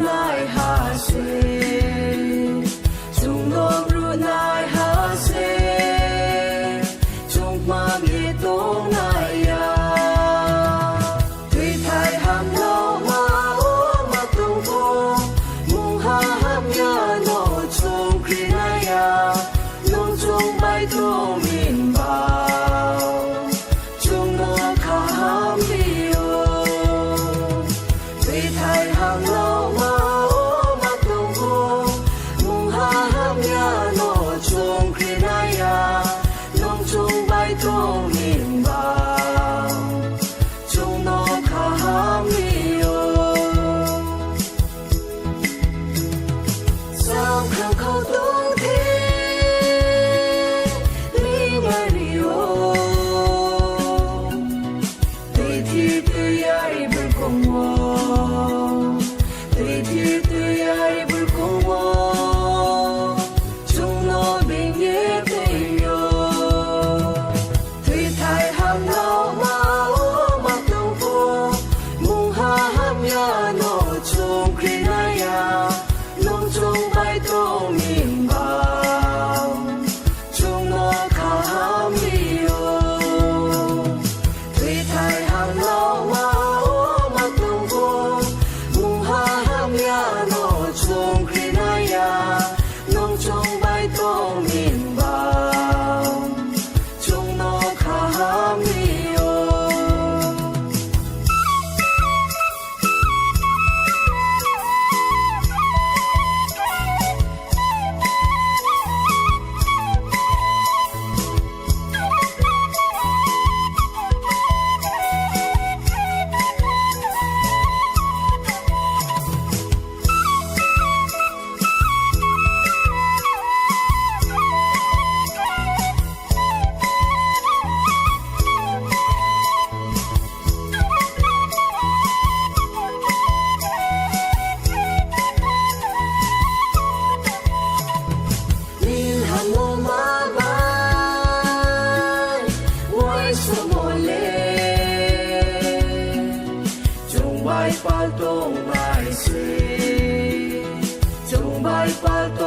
nai ha se chung nom ru nai ha se chung ma mi tong nai ya tui thai ham lo ma o ma tung ko mung ha ham ya no chung kri nai ya nong chung bai tong min bao chung no kha ham li yo tui thai ham lo ma o ma tung ko mung ha ham ya no chung kri nai ya nong chung bai tong min bao chung no kha ham li yo sao khang khâu tung thế li ngai li yo tùy thi tùy ai bul kong wo tùy thi tùy ai bul kong wo chung no bình ye te yo tùy thai ham lo ma o ma tung ko mung ha ham ya no chung kri na ya nong chung bai tong min bao chung no kha ham li yo tùy thai ham lo ma o ma tung ko mung ha ham ya no chung kri na ya nong chung bai tong min bao chung no kha ham li yo Min ham mo ma mai wai su mo le chung bai pa tong mai se chung bai pa tong